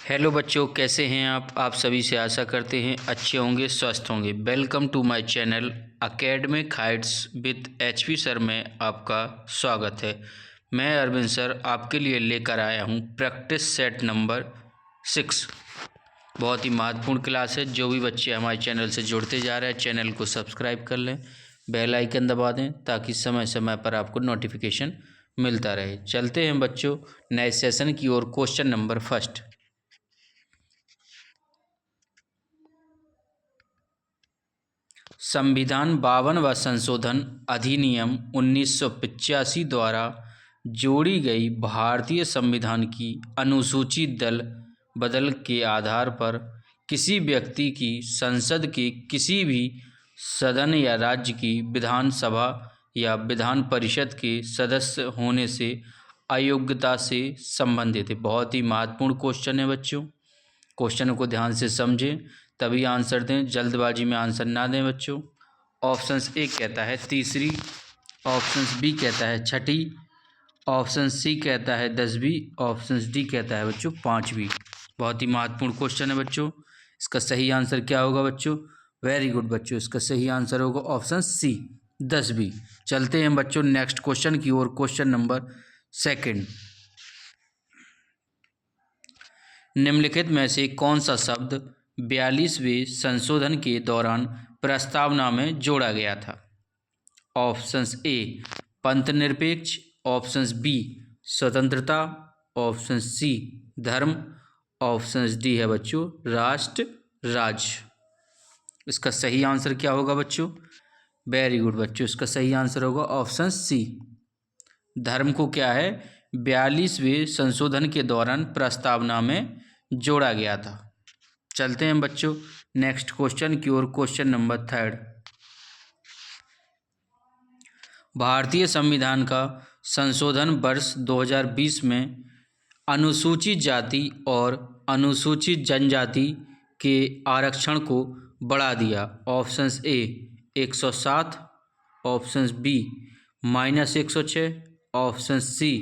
Hello बच्चों, कैसे हैं आप सभी से आशा करते हैं अच्छे होंगे, स्वस्थ होंगे। Welcome to my channel academic heights with HP sir में आपका स्वागत है। मैं अरविंद सर आपके लिए लेकर आया हूं प्रैक्टिस सेट नंबर 6। बहुत ही महत्वपूर्ण क्लास है। जो भी बच्चे हमारे चैनल से जुड़ते जा रहे हैं, चैनल को सब्सक्राइब कर लें, बेल आइकन दबा दें ताकि समय समय पर आपको नोटिफिकेशन मिलता रहे। चलते हैं बच्चों नए सेशन की ओर। Question number first. संविधान 52 व संशोधन अधिनियम 1985 द्वारा जोड़ी गई भारतीय संविधान की अनुसूची दल बदल के आधार पर किसी व्यक्ति की संसद के किसी भी सदन या राज्य की विधानसभा या विधान परिषद के सदस्य होने से अयोग्यता से संबंधित है। बहुत ही महत्वपूर्ण क्वेश्चन है बच्चों। क्वेश्चन को ध्यान से समझें तभी आंसर दें, जल्दबाजी में आंसर ना दें बच्चों। ऑप्शन ए कहता है तीसरी, ऑप्शन बी कहता है छठी, ऑप्शन सी कहता है 10वीं, ऑप्शन डी कहता है बच्चों 5वीं। बहुत ही महत्वपूर्ण क्वेश्चन है बच्चों। इसका सही आंसर क्या होगा बच्चों? वेरी गुड बच्चों, इसका सही आंसर होगा ऑप्शन सी 10वीं। चलते हैं बच्चों नेक्स्ट क्वेश्चन की ओर। Question number second. निम्नलिखित में से कौन सा शब्द 42वें संशोधन के दौरान प्रस्तावना में जोड़ा गया था? ऑप्शंस ए पंथनिरपेक्ष, ऑप्शंस बी स्वतंत्रता, ऑप्शन सी धर्म, ऑप्शंस डी है बच्चों राष्ट्र राज्य। इसका सही आंसर क्या होगा बच्चों? वेरी गुड बच्चों, इसका सही आंसर होगा ऑप्शन सी धर्म को क्या है 42वें संशोधन के दौरान प्रस्तावना में जोड़ा गया था। चलते हैं बच्चों नेक्स्ट क्वेश्चन की ओर। Question number third. भारतीय संविधान का संशोधन वर्ष 2020 में अनुसूचित जाति और अनुसूचित जनजाति के आरक्षण को बढ़ा दिया। Options A 107, options B -106, option C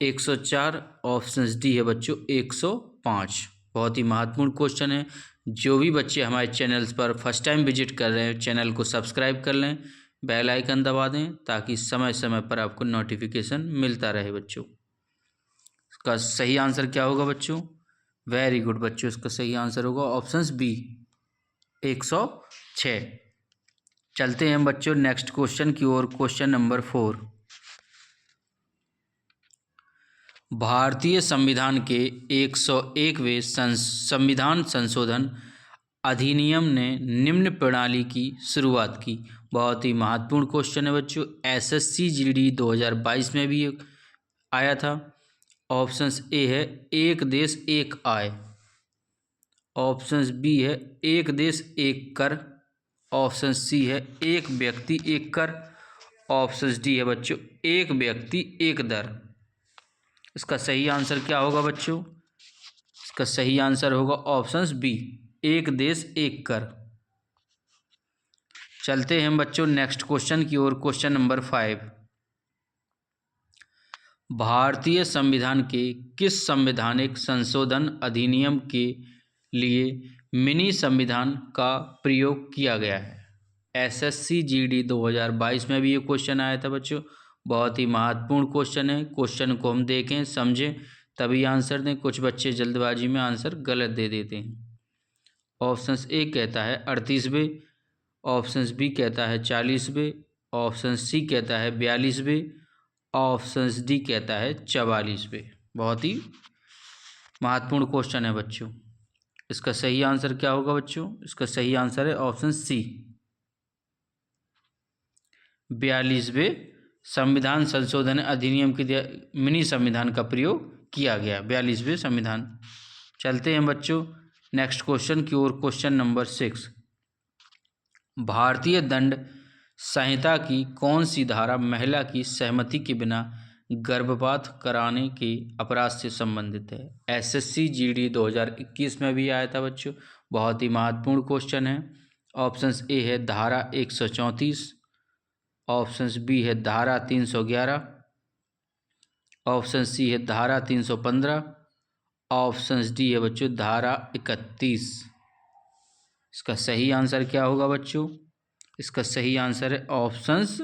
104, option D है बच्चों 105। बहुत ही महत्वपूर्ण क्वेश्चन है। जो भी बच्चे हमारे चैनल्स पर फर्स्ट टाइम विजिट कर रहे हैं, चैनल को सब्सक्राइब कर लें, बेल आइकन दबा दें ताकि समय समय पर आपको नोटिफिकेशन मिलता रहे बच्चों। इसका सही आंसर क्या होगा बच्चों? वेरी गुड बच्चों, इसका सही आंसर होगा ऑप्शंस बी 106। चलते हैं बच्चों नेक्स्ट क्वेश्चन की ओर। Question number 4। भारतीय संविधान के 101वें संविधान संशोधन अधिनियम ने निम्न प्रणाली की शुरुआत की। बहुत ही महत्वपूर्ण क्वेश्चन है बच्चों। एसएससी जीडी 2022 में भी आया था। ऑप्शंस ए है एक देश एक आय, ऑप्शंस बी है एक देश एक कर, ऑप्शन सी है एक व्यक्ति एक कर, ऑप्शन डी है बच्चों एक व्यक्ति एक दर। इसका सही आंसर क्या होगा बच्चों? इसका सही आंसर होगा ऑप्शंस बी एक देश एक कर। चलते हैं बच्चों नेक्स्ट क्वेश्चन की ओर। Question number 5। भारतीय संविधान के किस संवैधानिक संशोधन अधिनियम के लिए मिनी संविधान का प्रयोग किया गया है? एसएससी जीडी 2022 में भी ये क्वेश्चन आया था बच्चों। बहुत ही महत्वपूर्ण क्वेश्चन है। क्वेश्चन को हम देखें समझें तभी आंसर दें। कुछ बच्चे जल्दबाजी में आंसर गलत दे देते हैं। ऑप्शंस ए कहता है 38वें, ऑप्शंस बी कहता है 40वें, ऑप्शन सी कहता है 42वें, ऑप्शंस डी कहता है 44वें। बहुत ही महत्वपूर्ण क्वेश्चन है बच्चों। इसका सही आंसर क्या होगा बच्चों? इसका सही आंसर है ऑप्शन सी 42वें संविधान संशोधन अधिनियम के मिनी संविधान का प्रयोग किया गया। 42वें संविधान। चलते हैं बच्चों नेक्स्ट क्वेश्चन की ओर। Question number 6। भारतीय दंड संहिता की कौन सी धारा महिला की सहमति के बिना गर्भपात कराने के अपराध से संबंधित है? एसएससी जीडी 2021 में भी आया था बच्चों। बहुत ही महत्वपूर्ण क्वेश्चन है। ऑप्शंस ए है धारा 134, ऑप्शंस बी है धारा 311, ऑप्शन सी है धारा 315, ऑप्शन डी है बच्चों धारा 31। इसका सही आंसर क्या होगा बच्चों? इसका सही आंसर है ऑप्शंस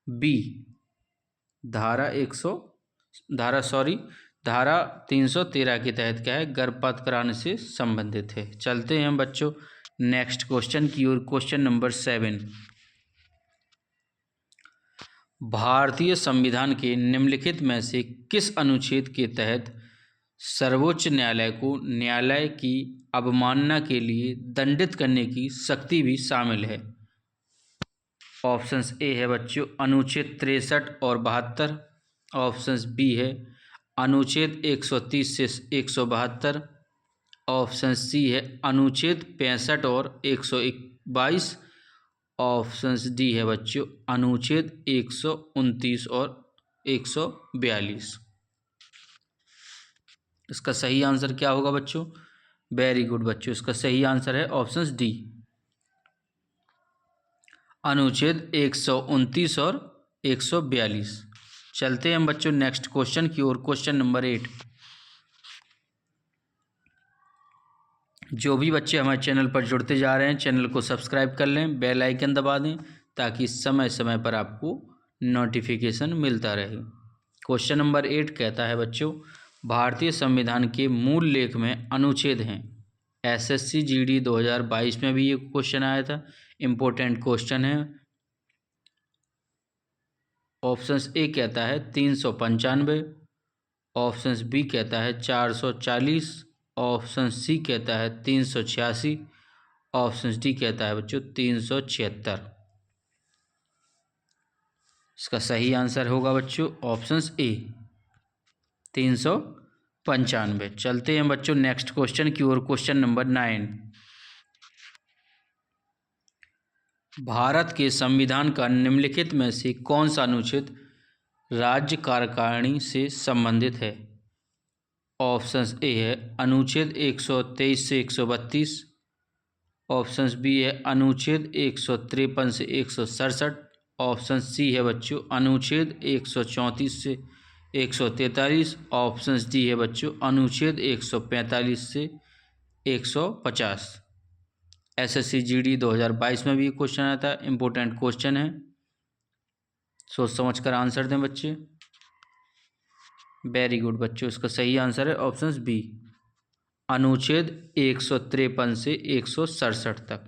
बी, धारा 313 के तहत क्या है, गर्भपात कराने से संबंधित है। चलते हैं बच्चों नेक्स्ट क्वेश्चन की ओर। क्वेश्चन नंबर 7, भारतीय संविधान के निम्नलिखित में से किस अनुच्छेद के तहत सर्वोच्च न्यायालय को न्यायालय की अवमानना के लिए दंडित करने की शक्ति भी शामिल है? ऑप्शंस ए है बच्चों अनुच्छेद 63 और 72। ऑप्शंस बी है अनुच्छेद 130 से 172। ऑप्शन सी है अनुच्छेद 65 और 122। ऑप्शंस डी है बच्चों अनुच्छेद 129 और 142। इसका सही आंसर क्या होगा बच्चों? वेरी गुड बच्चों, इसका सही आंसर है ऑप्शंस डी, अनुच्छेद 129 और 142। चलते हैं बच्चों नेक्स्ट क्वेश्चन की ओर। क्वेश्चन नंबर 8, जो भी बच्चे हमारे चैनल पर जुड़ते जा रहे हैं चैनल को सब्सक्राइब कर लें, बेल आइकन दबा दें ताकि समय समय पर आपको नोटिफिकेशन मिलता रहे। क्वेश्चन नंबर 8 कहता है बच्चों भारतीय संविधान के मूल लेख में अनुच्छेद हैं। एसएससी जीडी 2022 में भी ये क्वेश्चन आया था, इम्पोर्टेंट क्वेश्चन है। ऑप्शंस ए कहता है 395, ऑप्शंस बी कहता है 440, ऑप्शन सी कहता है 386, ऑप्शन डी कहता है बच्चों 376। इसका सही आंसर होगा बच्चों ऑप्शंस ए 395। चलते हैं बच्चों नेक्स्ट क्वेश्चन की ओर। क्वेश्चन नंबर 9, भारत के संविधान का निम्नलिखित में से कौन सा अनुच्छेद राज्य कार्यकारिणी से संबंधित है? ऑप्शंस ए है अनुच्छेद 123 से 132। ऑप्शंस बी है अनुच्छेद 153 से 167। ऑप्शन सी है बच्चों अनुच्छेद 134 से 143। ऑप्शंस डी है बच्चों अनुच्छेद 145 से 150। एसएससी जीडी 2022 में भी क्वेश्चन आया था, इम्पोर्टेंट क्वेश्चन है, सोच समझ कर आंसर दें बच्चे। वेरी गुड बच्चों, इसका सही आंसर है ऑप्शंस बी, अनुच्छेद 153 से 167 तक।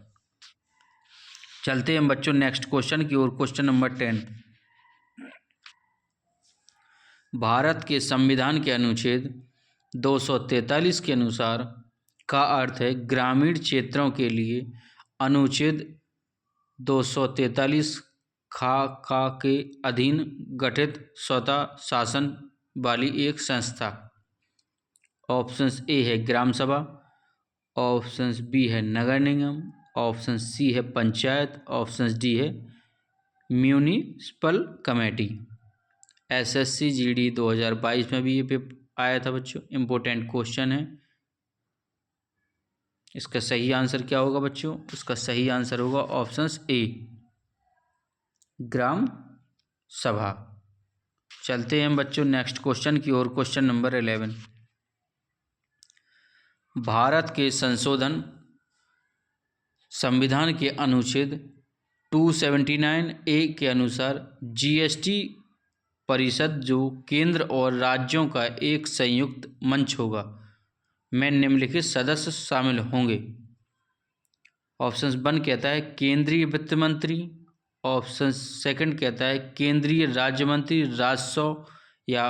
चलते हैं बच्चों नेक्स्ट क्वेश्चन की ओर। क्वेश्चन नंबर 10, भारत के संविधान के अनुच्छेद 243 के अनुसार का अर्थ है ग्रामीण क्षेत्रों के लिए अनुच्छेद 243 खा के अधीन गठित स्वतः शासन वाली एक संस्था। ऑप्शंस ए है ग्राम सभा, ऑप्शंस बी है नगर निगम, ऑप्शन सी है पंचायत, ऑप्शन डी है म्यूनिसिपल कमेटी। एसएससी जीडी 2022 में भी ये आया था बच्चों, इम्पोर्टेंट क्वेश्चन है। इसका सही आंसर क्या होगा बच्चों? इसका सही आंसर होगा ऑप्शंस ए ग्राम सभा। चलते हैं बच्चों नेक्स्ट क्वेश्चन की ओर। क्वेश्चन नंबर 11, भारत के संविधान के अनुच्छेद 279A के अनुसार जीएसटी परिषद जो केंद्र और राज्यों का एक संयुक्त मंच होगा में निम्नलिखित सदस्य शामिल होंगे। ऑप्शन 1 कहता है केंद्रीय वित्त मंत्री, ऑप्शन सेकंड कहता है केंद्रीय राज्य मंत्री राजस्व या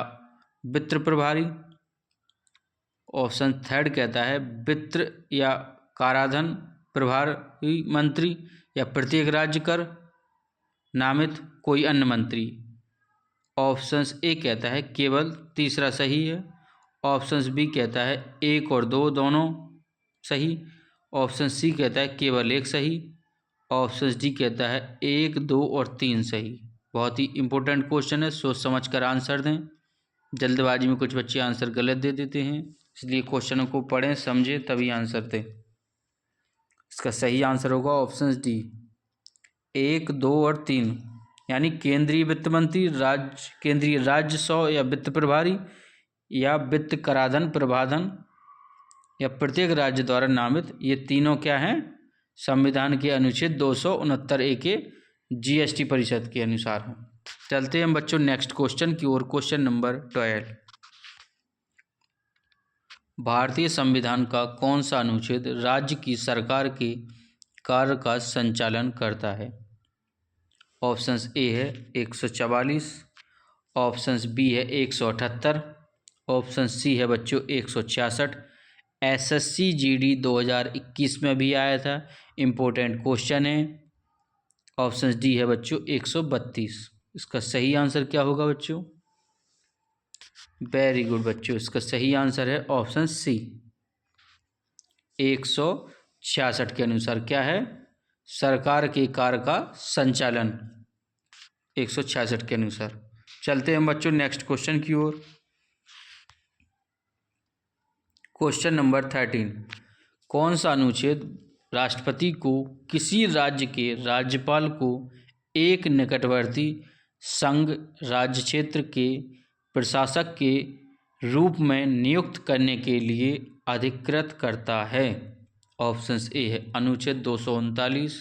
वित्त प्रभारी, ऑप्शन थर्ड कहता है वित्त या कराधान प्रभारी मंत्री या प्रत्येक राज्य कर नामित कोई अन्य मंत्री। ऑप्शंस ए कहता है केवल तीसरा सही है, ऑप्शंस बी कहता है 1 और 2 दोनों सही, ऑप्शन सी कहता है केवल एक सही, ऑप्शन डी कहता है 1, 2 और 3 सही। बहुत ही इंपॉर्टेंट क्वेश्चन है, सोच समझ कर आंसर दें। जल्दबाजी में कुछ बच्चे आंसर गलत दे देते हैं, इसलिए क्वेश्चनों को पढ़ें समझें तभी आंसर दें। इसका सही आंसर होगा ऑप्शन डी 1, 2 और 3, यानी केंद्रीय वित्त मंत्री, केंद्रीय राजस्व या वित्त प्रभारी या वित्त कराधान प्रभाधन या प्रत्येक राज्य द्वारा नामित, ये तीनों क्या हैं? संविधान के अनुच्छेद 269A के जीएसटी परिषद के अनुसार हैं। चलते हैं हम बच्चों नेक्स्ट क्वेश्चन की ओर। Question number 12। भारतीय संविधान का कौन सा अनुच्छेद राज्य की सरकार के कार्य का संचालन करता है? ऑप्शंस ए है 144, ऑप्शंस बी है 178, ऑप्शन सी है बच्चों 166। एसएससी जीडी 2021 में भी आया था, इम्पोर्टेंट क्वेश्चन है। ऑप्शन डी है बच्चों 132। इसका सही आंसर क्या होगा बच्चों? वेरी गुड बच्चों, इसका सही आंसर है ऑप्शन सी 166 के अनुसार क्या है? सरकार के कार्य का संचालन 166 के अनुसार। चलते हैं बच्चों नेक्स्ट क्वेश्चन की ओर। Question number 13। कौन सा अनुच्छेद राष्ट्रपति को किसी राज्य के राज्यपाल को एक निकटवर्ती संघ राज्य क्षेत्र के प्रशासक के रूप में नियुक्त करने के लिए अधिकृत करता है? ऑप्शंस ए है अनुच्छेद 239,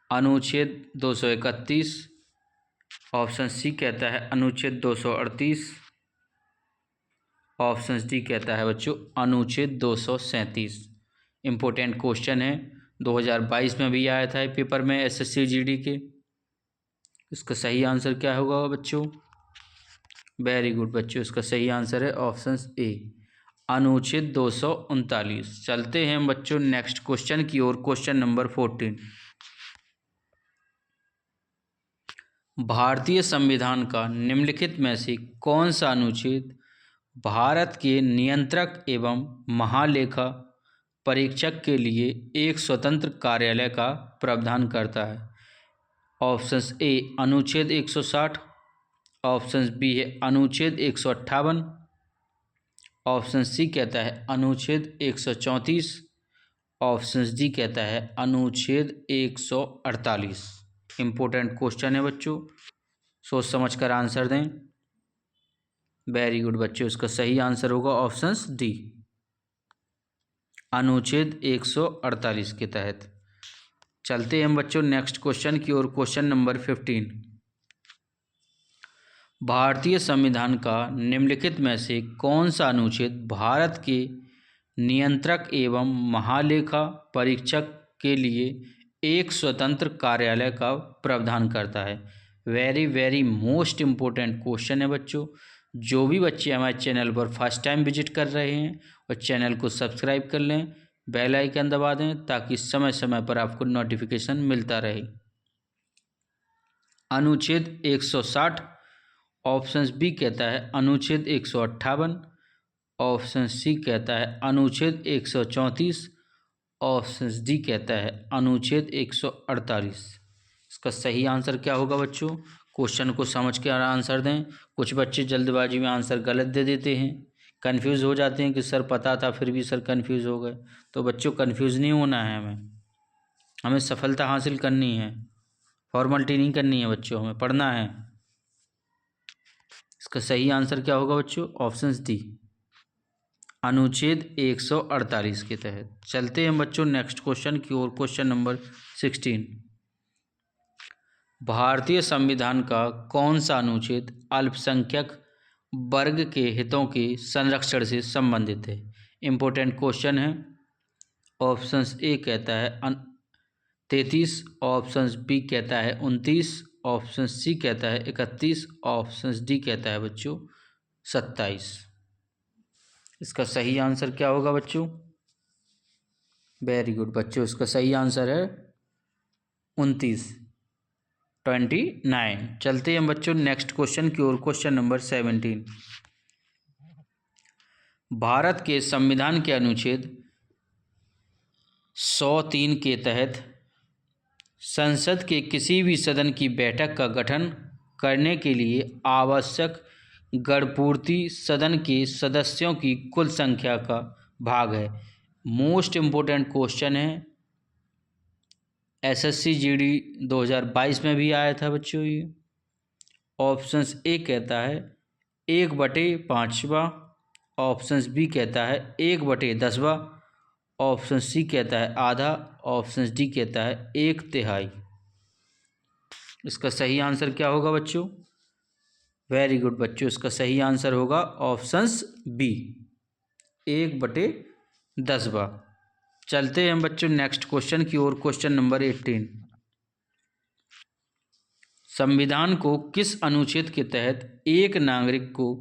अनुच्छेद 231, ऑप्शन सी कहता है अनुच्छेद 238, ऑप्शन डी कहता है बच्चों अनुच्छेद 237। इम्पोर्टेंट क्वेश्चन है, 2022 में भी आया था पेपर में एसएससी जीडी के। इसका सही आंसर क्या होगा बच्चों? वेरी गुड बच्चों, इसका सही आंसर है ऑप्शन ए अनुच्छेद 239। चलते हैं बच्चों नेक्स्ट क्वेश्चन की ओर। Question number 14। भारतीय संविधान का निम्नलिखित में से कौन सा अनुच्छेद भारत के नियंत्रक एवं महालेखा परीक्षक के लिए एक स्वतंत्र कार्यालय का प्रावधान करता है? ऑप्शंस ए अनुच्छेद 160, ऑप्शन बी है अनुच्छेद 158, ऑप्शन सी कहता है अनुच्छेद 134, ऑप्शन डी कहता है अनुच्छेद 148। इम्पोर्टेंट क्वेश्चन है बच्चों, सोच समझ कर आंसर दें। वेरी गुड बच्चों, इसका सही आंसर होगा ऑप्शन डी अनुच्छेद 148 के तहत। चलते हैं बच्चों नेक्स्ट क्वेश्चन की ओर। Question number 15। भारतीय संविधान का निम्नलिखित में से कौन सा अनुच्छेद भारत के नियंत्रक एवं महालेखा परीक्षक के लिए एक स्वतंत्र कार्यालय का प्रावधान करता है? Very very most important question है बच्चों। जो भी बच्चे हमारे चैनल पर फर्स्ट टाइम विजिट कर रहे हैं और चैनल को सब्सक्राइब कर लें, बेल आइकन दबा दें ताकि समय समय पर आपको नोटिफिकेशन मिलता रहे। अनुच्छेद 160, ऑप्शन बी कहता है अनुच्छेद 158, ऑप्शन सी कहता है अनुच्छेद 134, ऑप्शन डी कहता है अनुच्छेद 148। इसका सही आंसर क्या होगा बच्चों? क्वेश्चन को समझ के आंसर दें। कुछ बच्चे जल्दबाजी में आंसर गलत दे देते हैं, कंफ्यूज हो जाते हैं कि सर पता था फिर भी सर कंफ्यूज हो गए। तो बच्चों कंफ्यूज नहीं होना है, हमें सफलता हासिल करनी है, फॉर्मेलिटी नहीं करनी है बच्चों, हमें पढ़ना है। इसका सही आंसर क्या होगा बच्चों? ऑप्शन डी अनुच्छेद 148 के तहत। चलते हैं बच्चों नेक्स्ट क्वेश्चन की ओर। Question number 16। भारतीय संविधान का कौन सा अनुच्छेद अल्पसंख्यक वर्ग के हितों के संरक्षण से संबंधित है? इम्पोर्टेंट क्वेश्चन है। ऑप्शंस ए कहता है 33, ऑप्शंस बी कहता है 29, ऑप्शन सी कहता है 31, ऑप्शन डी कहता है बच्चों 27। इसका सही आंसर क्या होगा बच्चों? वेरी गुड बच्चों, इसका सही आंसर है 29। चलते हैं बच्चों नेक्स्ट क्वेश्चन की ओर। Question number 17। भारत के संविधान के अनुच्छेद 103 के तहत संसद के किसी भी सदन की बैठक का गठन करने के लिए आवश्यक गणपूर्ति सदन के सदस्यों की कुल संख्या का भाग है। मोस्ट इम्पोर्टेंट क्वेश्चन है, एसएससी जीडी 2022 में भी आया था बच्चों ये। ऑप्शंस ए कहता है 1/5, ऑप्शन बी कहता है 1/10वां, ऑप्शन सी कहता है आधा, ऑप्शन डी कहता है 1/3। इसका सही आंसर क्या होगा बच्चों? वेरी गुड बच्चों, इसका सही आंसर होगा ऑप्शंस बी, 1/10वां। चलते हैं बच्चों नेक्स्ट क्वेश्चन की ओर। क्वेश्चन नंबर 18, संविधान को किस अनुच्छेद के तहत एक नागरिक को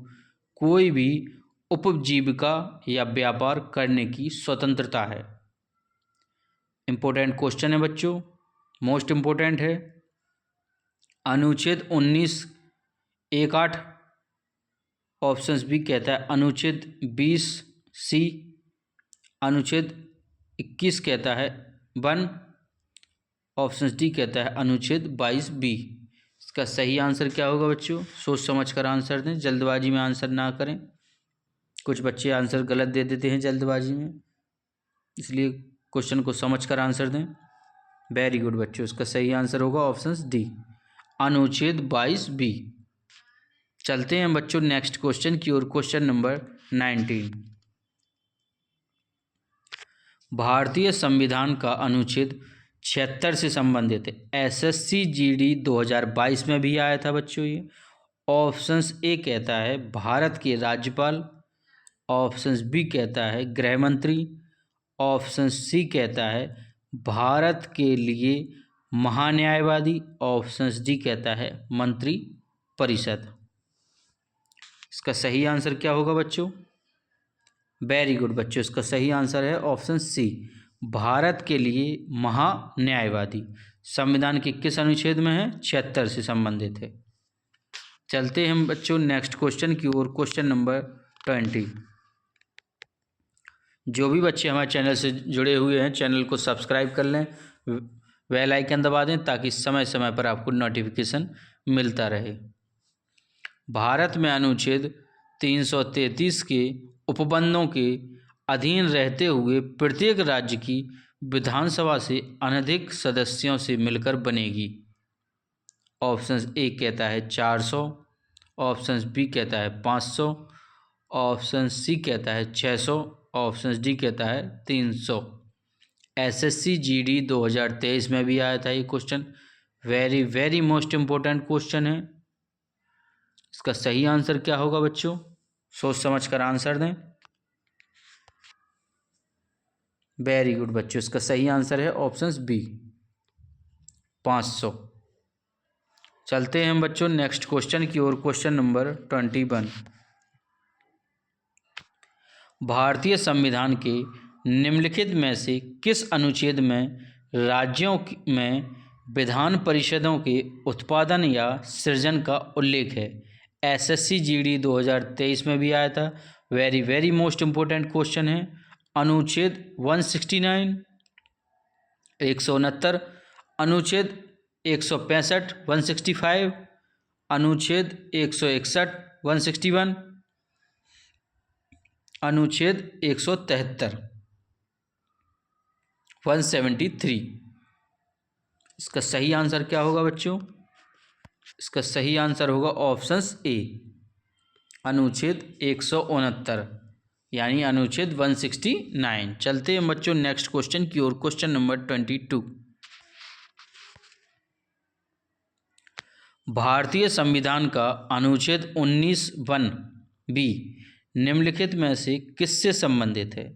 कोई भी उपजीविका या व्यापार करने की स्वतंत्रता है? इंपॉर्टेंट क्वेश्चन है बच्चों, मोस्ट इंपॉर्टेंट है। अनुच्छेद 19(1)(8), ऑप्शन बी कहता है अनुच्छेद 20(c), अनुच्छेद 21 कहता है 1, ऑप्शन डी कहता है अनुच्छेद 22(b). इसका सही आंसर क्या होगा बच्चों? सोच समझ कर आंसर दें, जल्दबाजी में आंसर ना करें। कुछ बच्चे आंसर गलत दे देते हैं जल्दबाजी में, इसलिए क्वेश्चन को समझ कर आंसर दें। वेरी गुड बच्चों, इसका सही आंसर होगा ऑप्शन डी, अनुच्छेद 22(b). चलते हैं बच्चों नेक्स्ट क्वेश्चन की ओर। क्वेश्चन नंबर 19, भारतीय संविधान का अनुच्छेद 76 से संबंधित है। SSC GD 2022 में भी आया था बच्चों ये। ऑप्शंस ए कहता है भारत के राज्यपाल, ऑप्शंस बी कहता है गृह मंत्री, ऑप्शन सी कहता है भारत के लिए महान्यायवादी, ऑप्शंस डी कहता है मंत्री परिषद। इसका सही आंसर क्या होगा बच्चों? वेरी गुड बच्चों, इसका सही आंसर है ऑप्शन सी, भारत के लिए महान्यायवादी। संविधान के किस अनुच्छेद में है? 76 से संबंधित है। चलते हैं बच्चों नेक्स्ट क्वेश्चन की ओर। क्वेश्चन नंबर 20, जो भी बच्चे हमारे चैनल से जुड़े हुए हैं चैनल को सब्सक्राइब कर लें, बेल आइकन दबा दें ताकि समय समय पर आपको नोटिफिकेशन मिलता रहे। भारत में अनुच्छेद 333 के उपबंधों के अधीन रहते हुए प्रत्येक राज्य की विधानसभा से अनधिक सदस्यों से मिलकर बनेगी। ऑप्शन ए कहता है 400, ऑप्शन बी कहता है 500, ऑप्शन सी कहता है 600, ऑप्शन डी कहता है 300। SSC GD 2023 में भी आया था ये question. Very very most important question है। इसका सही आंसर क्या होगा बच्चों? सोच समझ कर आंसर दें। वेरी गुड बच्चों, इसका सही आंसर है ऑप्शन बी, 500। चलते हैं बच्चों नेक्स्ट क्वेश्चन की ओर। क्वेश्चन नंबर 21, भारतीय संविधान के निम्नलिखित में से किस अनुच्छेद में राज्यों में विधान परिषदों के उत्पादन या सृजन का उल्लेख है? SSC GD 2023 में भी आया था। Very very most important question है। अनुच्छेद 169, 169, अनुच्छेद 165, 165, अनुच्छेद 161, 161, अनुच्छेद 173, 173। इसका सही आंसर क्या होगा बच्चों? इसका सही आंसर होगा ऑप्शंस ए, अनुच्छेद 169 यानी अनुच्छेद 169। चलते हैं बच्चों नेक्स्ट क्वेश्चन की ओर। क्वेश्चन नंबर 22, भारतीय संविधान का अनुच्छेद 19(1)(b) निम्नलिखित में से किससे संबंधित है?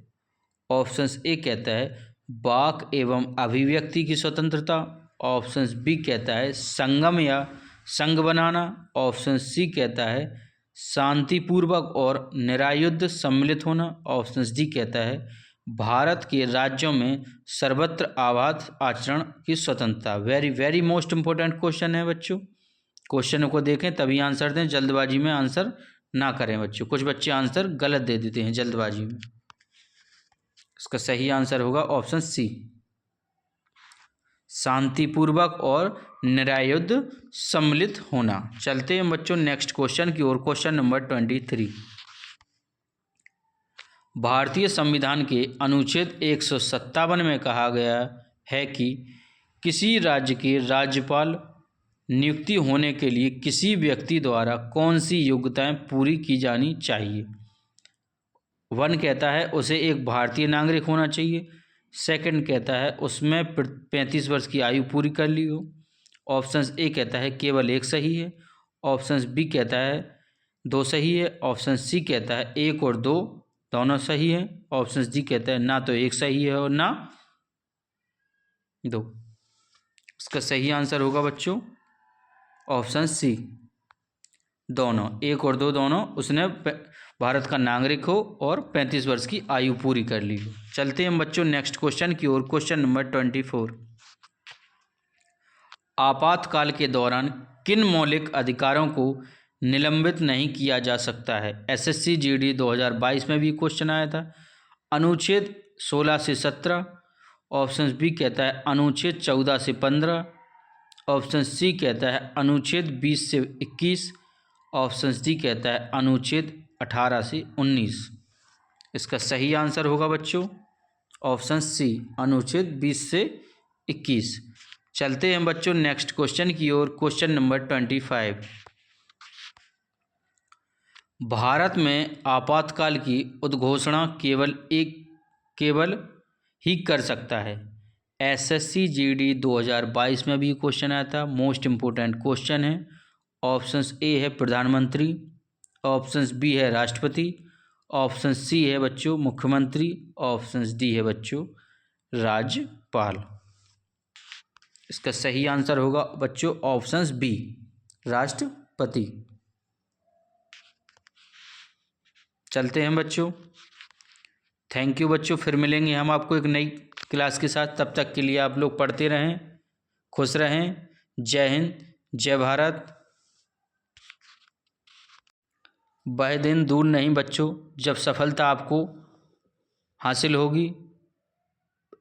ऑप्शंस ए कहता है वाक एवं अभिव्यक्ति की स्वतंत्रता, ऑप्शंस बी कहता है संगम या संघ बनाना, ऑप्शन सी कहता है शांतिपूर्वक और निरायुध सम्मिलित होना, ऑप्शन डी कहता है भारत के राज्यों में सर्वत्र आबाद आचरण की स्वतंत्रता। Very very most important question है बच्चों। क्वेश्चन को देखें तभी आंसर दें, जल्दबाजी में आंसर ना करें बच्चों। कुछ बच्चे आंसर गलत दे देते हैं जल्दबाजी में। इसका सही आंसर होगा ऑप्शन सी, शांतिपूर्वक और निरायुध सम्मिलित होना। चलते हैं बच्चों नेक्स्ट क्वेश्चन की ओर। क्वेश्चन नंबर 23, भारतीय संविधान के अनुच्छेद 157 में कहा गया है कि किसी राज्य के राज्यपाल नियुक्ति होने के लिए किसी व्यक्ति द्वारा कौन सी योग्यताएं पूरी की जानी चाहिए? 1 कहता है उसे एक भारतीय नागरिक होना चाहिए। सेकंड कहता है उसमें 35 वर्ष की आयु पूरी कर ली हो। ऑप्शन ए कहता है केवल एक सही है। ऑप्शन बी कहता है 2 सही है। ऑप्शन सी कहता है 1 और 2 दोनों सही है। ऑप्शन डी कहता है ना तो 1 सही है और ना 2। इसका सही आंसर होगा बच्चों ऑप्शन सी, दोनों, 1 और 2 दोनों उसने भारत का नागरिक हो और 35 वर्ष की आयु पूरी कर ली हो। चलते हैं बच्चों नेक्स्ट क्वेश्चन की ओर। Question number 24। आपातकाल के दौरान किन मौलिक अधिकारों को निलंबित नहीं किया जा सकता है? एसएससी जीडी 2022 में भी क्वेश्चन आया था। अनुच्छेद 16 से 17। ऑप्शन बी कहता है अनुच्छेद 14 से 15। ऑप्शन सी कहता है अनुच्छेद 20 से 21। ऑप्शन डी कहता है अनुच्छेद 18 से 19। इसका सही आंसर होगा बच्चों ऑप्शन सी, अनुच्छेद 20 से 21। चलते हैं बच्चों नेक्स्ट क्वेश्चन की ओर। Question number 25। भारत में आपातकाल की उद्घोषणा केवल ही कर सकता है। एसएससी जीडी 2022 में भी क्वेश्चन आया था, मोस्ट इम्पोर्टेंट क्वेश्चन है। ऑप्शंस ए है प्रधानमंत्री। ऑप्शंस बी है राष्ट्रपति। ऑप्शन सी है बच्चों मुख्यमंत्री। ऑप्शन डी है बच्चों राज्यपाल। इसका सही आंसर होगा बच्चों ऑप्शंस बी, राष्ट्रपति। चलते हैं बच्चों, थैंक यू बच्चों। फिर मिलेंगे हम आपको एक नई क्लास के साथ। तब तक के लिए आप लोग पढ़ते रहें, खुश रहें। जय हिंद, जय भारत। वह दिन दूर नहीं बच्चों जब सफलता आपको हासिल होगी।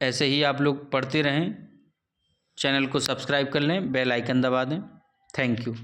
ऐसे ही आप लोग पढ़ते रहें, चैनल को सब्सक्राइब कर लें, बेल आइकन दबा दें। Thank you.